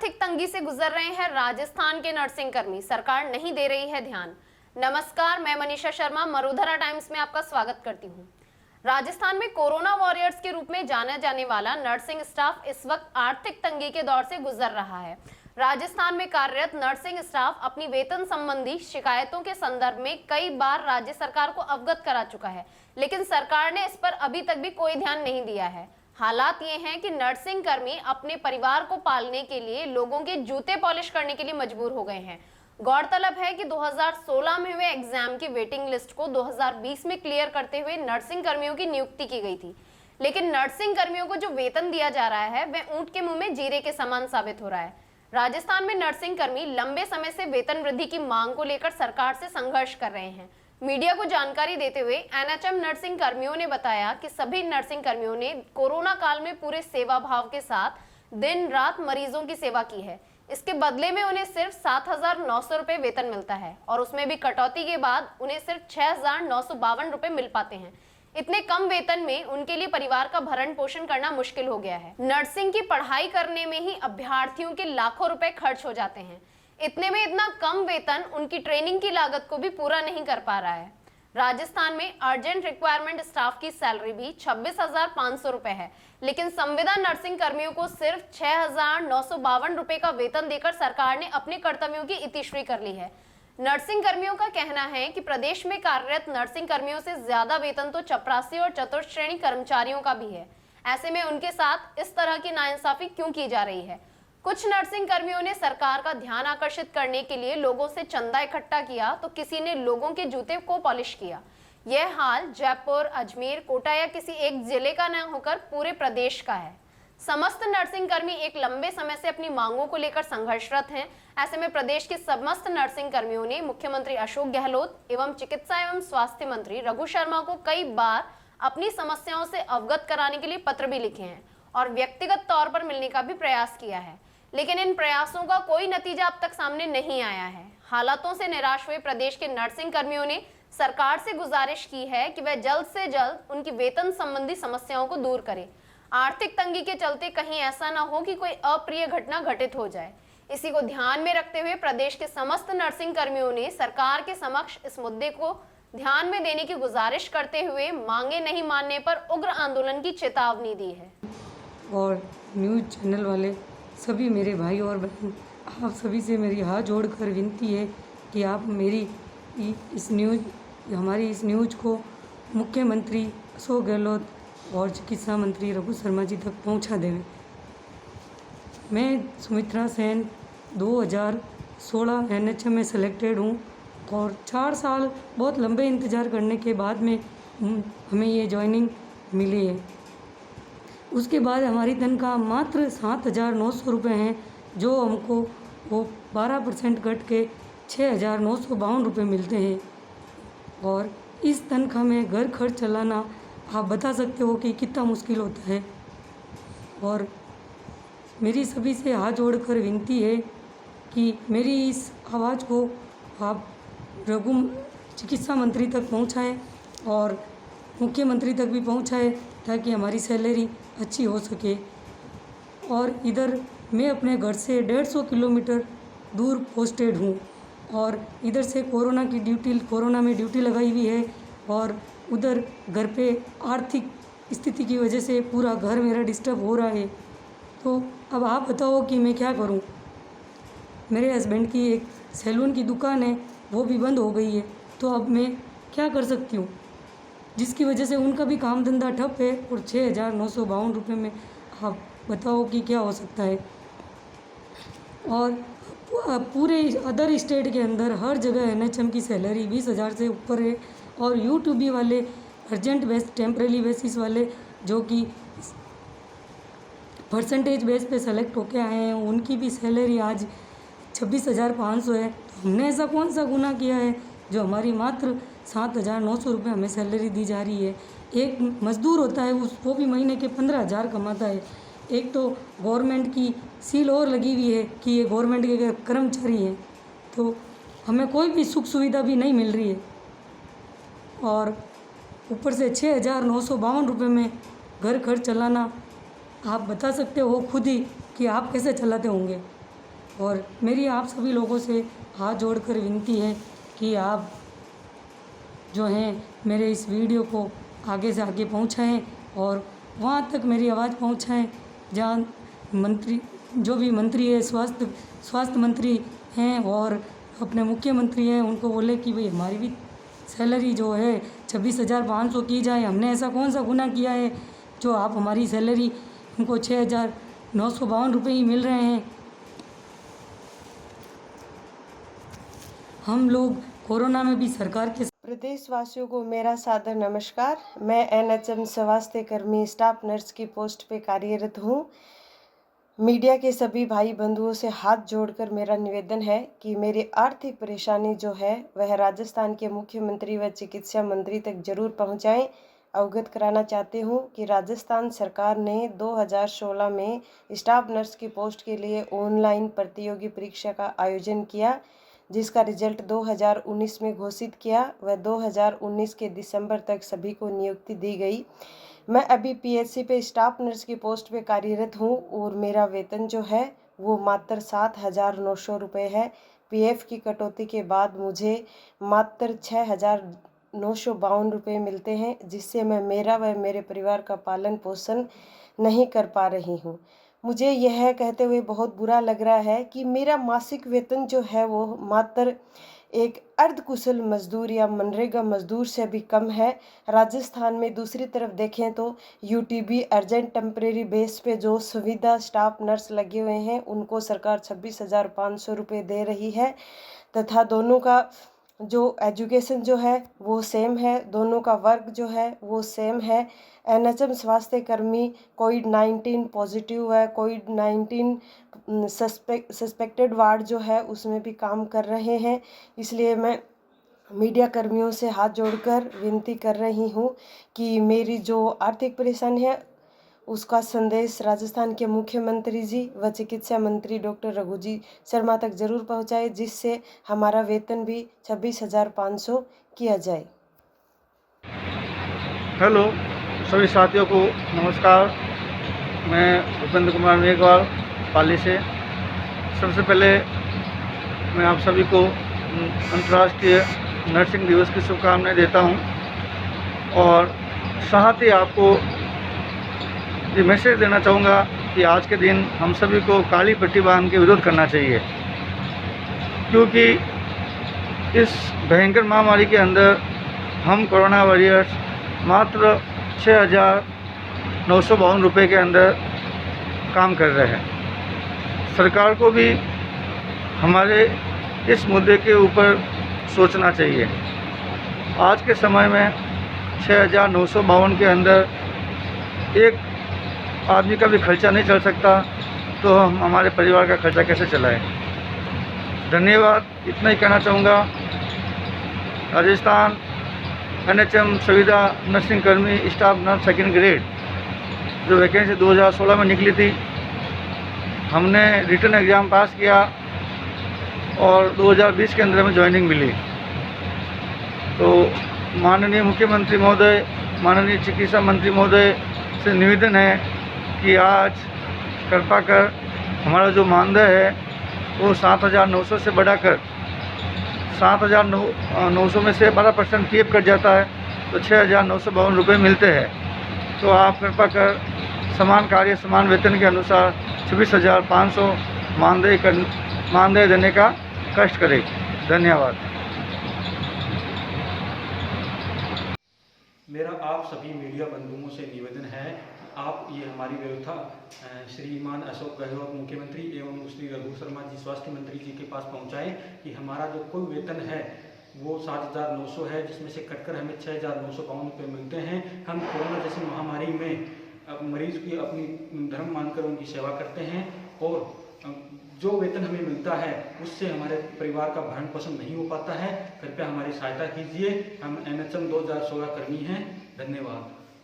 आर्थिक तंगी से गुजर रहे हैं राजस्थान के नर्सिंग कर्मी, सरकार नहीं दे रही है ध्यान। नमस्कार, मैं मनीषा शर्मा मरुधरा टाइम्स में आपका स्वागत करती हूं। राजस्थान में कोरोना वॉरियर्स के रूप में जाना जाने वाला नर्सिंग स्टाफ इस वक्त आर्थिक तंगी के दौर से गुजर रहा है। राजस्थान में कार्यरत नर्सिंग स्टाफ अपनी वेतन संबंधी शिकायतों के संदर्भ में कई बार राज्य सरकार को अवगत करा चुका है, लेकिन सरकार ने इस पर अभी तक भी कोई ध्यान नहीं दिया है। हालात ये हैं कि नर्सिंग कर्मी अपने परिवार को पालने के लिए लोगों के जूते पॉलिश करने के लिए मजबूर हो गए हैं। गौरतलब है कि 2016 में हुए एग्जाम की वेटिंग लिस्ट को 2020 में क्लियर करते हुए नर्सिंग कर्मियों की नियुक्ति की गई थी, लेकिन नर्सिंग कर्मियों को जो वेतन दिया जा रहा है वह ऊंट के मुंह में जीरे के समान साबित हो रहा है। राजस्थान में नर्सिंग कर्मी लंबे समय से वेतन वृद्धि की मांग को लेकर सरकार से संघर्ष कर रहे हैं। मीडिया को जानकारी देते हुए एनएचएम नर्सिंग कर्मियों ने बताया कि सभी नर्सिंग कर्मियों ने कोरोना काल में पूरे सेवा भाव के साथ दिन रात मरीजों की सेवा की है। इसके बदले में उन्हें सिर्फ 7,900 रुपए वेतन मिलता है और उसमें भी कटौती के बाद उन्हें सिर्फ 6,952 रुपए मिल पाते हैं। इतने कम वेतन में उनके लिए परिवार का भरण पोषण करना मुश्किल हो गया है। नर्सिंग की पढ़ाई करने में ही अभ्यर्थियों के लाखों रुपए खर्च हो जाते हैं। इतने में इतना कम वेतन उनकी ट्रेनिंग की लागत को भी पूरा नहीं कर पा रहा है। राजस्थान में अर्जेंट रिक्वायरमेंट स्टाफ की सैलरी भी 26,500 रुपए है, लेकिन संविदा नर्सिंग कर्मियों को सिर्फ 6,952 रुपए का वेतन देकर सरकार ने अपने कर्तव्यों की इतिश्री कर ली है। नर्सिंग कर्मियों का कहना है कि प्रदेश में कार्यरत नर्सिंग कर्मियों से ज्यादा वेतन तो चपरासी और चतुर्थ श्रेणी कर्मचारियों का भी है। ऐसे में उनके साथ इस तरह की नाइंसाफी क्यों की जा रही है? कुछ नर्सिंग कर्मियों ने सरकार का ध्यान आकर्षित करने के लिए लोगों से चंदा इकट्ठा किया, तो किसी ने लोगों के जूते को पॉलिश किया। यह हाल जयपुर, अजमेर, कोटा या किसी एक जिले का न होकर पूरे प्रदेश का है। समस्त नर्सिंग कर्मी एक लंबे समय से अपनी मांगों को लेकर संघर्षरत हैं। ऐसे में प्रदेश के समस्त नर्सिंग कर्मियों ने मुख्यमंत्री अशोक गहलोत एवं चिकित्सा एवं स्वास्थ्य मंत्री रघु शर्मा को कई बार अपनी समस्याओं से अवगत कराने के लिए पत्र भी लिखे हैं और व्यक्तिगत तौर पर मिलने का भी प्रयास किया है, लेकिन इन प्रयासों का कोई नतीजा अब तक सामने नहीं आया है। हालातों से निराश हुए प्रदेश के नर्सिंग कर्मियों ने सरकार से गुजारिश की है कि वह जल्द से जल्द उनकी वेतन संबंधी समस्याओं को दूर करे। आर्थिक तंगी के चलते कहीं ऐसा न हो कि कोई अप्रिय घटना घटित हो जाए। इसी को ध्यान में रखते हुए प्रदेश के समस्त नर्सिंग कर्मियों ने सरकार के समक्ष इस मुद्दे को ध्यान में देने की गुजारिश करते हुए मांगे नहीं मानने पर उग्र आंदोलन की चेतावनी दी है। और न्यूज़ चैनल वाले सभी मेरे भाई और बहन, आप सभी से मेरी हाथ जोड़कर विनती है कि आप हमारी इस न्यूज़ को मुख्यमंत्री अशोक गहलोत और चिकित्सा मंत्री रघु शर्मा जी तक पहुंचा दें। मैं सुमित्रा सेन 2016 एनएचएम में सेलेक्टेड हूं और 4 साल बहुत लंबे इंतज़ार करने के बाद में हमें ये जॉइनिंग मिली है। उसके बाद हमारी तनख्वाह मात्र 7,900 रुपये हैं, जो हमको वो 12% कट के 6,952 रुपये मिलते हैं। और इस तनख्वाह में घर खर्च चलाना आप बता सकते हो कि कितना मुश्किल होता है। और मेरी सभी से हाथ जोड़कर विनती है कि मेरी इस आवाज़ को आप चिकित्सा मंत्री तक पहुंचाएं और मुख्यमंत्री तक भी पहुंचाएं, ताकि हमारी सैलरी अच्छी हो सके। और इधर मैं अपने घर से 150 किलोमीटर दूर पोस्टेड हूँ और इधर से कोरोना में ड्यूटी लगाई हुई है और उधर घर पे आर्थिक स्थिति की वजह से पूरा घर मेरा डिस्टर्ब हो रहा है। तो अब आप बताओ कि मैं क्या करूं? मेरे हस्बैंड की एक सैलून की दुकान है, वो भी बंद हो गई है, तो अब मैं क्या कर सकती हूं? जिसकी वजह से उनका भी काम धंधा ठप है और 6,952 रुपये में आप बताओ कि क्या हो सकता है। और पूरे अदर स्टेट के अंदर हर जगह एनएचएम की सैलरी 20,000 से ऊपर है और यूट्यूबी वाले अर्जेंट टेम्परेरी बेसिस वाले जो कि परसेंटेज बेस पे सेलेक्ट होके आए हैं, उनकी भी सैलरी आज 26,500 है। तो हमने ऐसा कौन सा गुनाह किया है जो हमारी मात्र 7,900 रुपये हमें सैलरी दी जा रही है? एक मज़दूर होता है वो भी महीने के 15,000 कमाता है। एक तो गवर्नमेंट की सील और लगी हुई है कि ये गवर्नमेंट के कर्मचारी हैं, तो हमें कोई भी सुख सुविधा भी नहीं मिल रही है। और ऊपर से 6,952 रुपये में घर खर्च चलाना, आप बता सकते हो खुद ही कि आप कैसे चलाते होंगे। और मेरी आप सभी लोगों से हाथ जोड़कर विनती है कि आप जो हैं मेरे इस वीडियो को आगे से आगे पहुंचाएं और वहाँ तक मेरी आवाज़ पहुंचाएं जहाँ मंत्री जो भी मंत्री है स्वास्थ्य मंत्री हैं और अपने मुख्यमंत्री हैं उनको बोले कि भाई हमारी भी सैलरी जो है 26,500 की जाए। हमने ऐसा कौन सा गुनाह किया है जो आप हमारी सैलरी हमको 6,952 रुपये ही मिल रहे हैं। हम लोग कोरोना में भी सरकार के प्रदेशवासियों को मेरा सादर नमस्कार। मैं एनएचएम स्वास्थ्य कर्मी स्टाफ नर्स की पोस्ट पे कार्यरत हूँ। मीडिया के सभी भाई बंधुओं से हाथ जोड़कर मेरा निवेदन है कि मेरी आर्थिक परेशानी जो है वह राजस्थान के मुख्यमंत्री व चिकित्सा मंत्री तक जरूर पहुँचाएँ। अवगत कराना चाहती हूँ कि राजस्थान सरकार ने 2016 में स्टाफ नर्स की पोस्ट के लिए ऑनलाइन प्रतियोगी परीक्षा का आयोजन किया, जिसका रिजल्ट 2019 में घोषित किया व 2019 के दिसंबर तक सभी को नियुक्ति दी गई। मैं अभी पीएचसी पे स्टाफ नर्स की पोस्ट पे कार्यरत हूँ और मेरा वेतन जो है वो मात्र 7,900 रुपये है। पीएफ की कटौती के बाद मुझे मात्र 6,952 रुपये मिलते हैं, जिससे मैं मेरा व मेरे परिवार का पालन पोषण नहीं कर पा रही हूँ। मुझे यह कहते हुए बहुत बुरा लग रहा है कि मेरा मासिक वेतन जो है वो मात्र एक अर्धकुशल मजदूर या मनरेगा मजदूर से भी कम है। राजस्थान में दूसरी तरफ देखें तो यूटीबी अर्जेंट टेम्परेरी बेस पे जो सुविधा स्टाफ नर्स लगे हुए हैं उनको सरकार 26,500 रुपये दे रही है तथा दोनों का जो एजुकेशन जो है वो सेम है, दोनों का वर्क जो है वो सेम है। एनएचएम स्वास्थ्य कर्मी कोविड-19 पॉजिटिव है, कोविड-19 सस्पेक्टेड वार्ड जो है उसमें भी काम कर रहे हैं। इसलिए मैं मीडिया कर्मियों से हाथ जोड़कर विनती कर रही हूँ कि मेरी जो आर्थिक परेशानी है उसका संदेश राजस्थान के मुख्यमंत्री जी व चिकित्सा मंत्री डॉक्टर रघुजी शर्मा तक जरूर पहुंचाए, जिससे हमारा वेतन भी 26,500 किया जाए। हेलो सभी साथियों को नमस्कार। मैं भूपेंद्र कुमार मेघवाल पाली से। सबसे पहले मैं आप सभी को अंतर्राष्ट्रीय नर्सिंग दिवस की शुभकामनाएं देता हूं और साथ ही आपको ये मैसेज देना चाहूँगा कि आज के दिन हम सभी को काली पट्टी बांध के विरोध करना चाहिए, क्योंकि इस भयंकर महामारी के अंदर हम कोरोना वॉरियर्स मात्र 6,952 रुपये के अंदर काम कर रहे हैं। सरकार को भी हमारे इस मुद्दे के ऊपर सोचना चाहिए। आज के समय में 6,952 के अंदर एक आदमी का भी खर्चा नहीं चल सकता, तो हम हमारे परिवार का खर्चा कैसे चलाएं। धन्यवाद, इतना ही कहना चाहूँगा। राजस्थान एनएचएम संविदा नर्सिंग कर्मी स्टाफ नर्स सेकंड ग्रेड जो वैकेंसी 2016 में निकली थी, हमने रिटर्न एग्ज़ाम पास किया और 2020 के अंदर हमें ज्वाइनिंग मिली। तो माननीय मुख्यमंत्री महोदय, माननीय चिकित्सा मंत्री महोदय से निवेदन है कि आज कृपा कर हमारा जो मानदेय है वो 7,900 से बढ़ाकर 7,900 में से 12% पीएफ कट जाता है, तो 6,952 रुपये मिलते हैं। तो आप कृपा कर समान कार्य समान वेतन के अनुसार 26,500 मानदेय देने का कष्ट करें। धन्यवाद। मेरा आप सभी मीडिया बंधुओं से निवेदन है, आप ये हमारी व्यवस्था श्रीमान अशोक गहलोत मुख्यमंत्री एवं श्री रघु शर्मा जी स्वास्थ्य मंत्री जी के पास पहुंचाएं कि हमारा जो कुल वेतन है वो 7,900 है, जिसमें से कटकर हमें 6,952 रुपये मिलते हैं। हम कोरोना जैसी महामारी में मरीज की अपनी धर्म मानकर उनकी सेवा करते हैं और जो वेतन हमें मिलता है उससे हमारे परिवार का भरण पोषण नहीं हो पाता है। कृपया हमारी सहायता कीजिए। हम एनएचएम 2016 कर्मी हैं। धन्यवाद।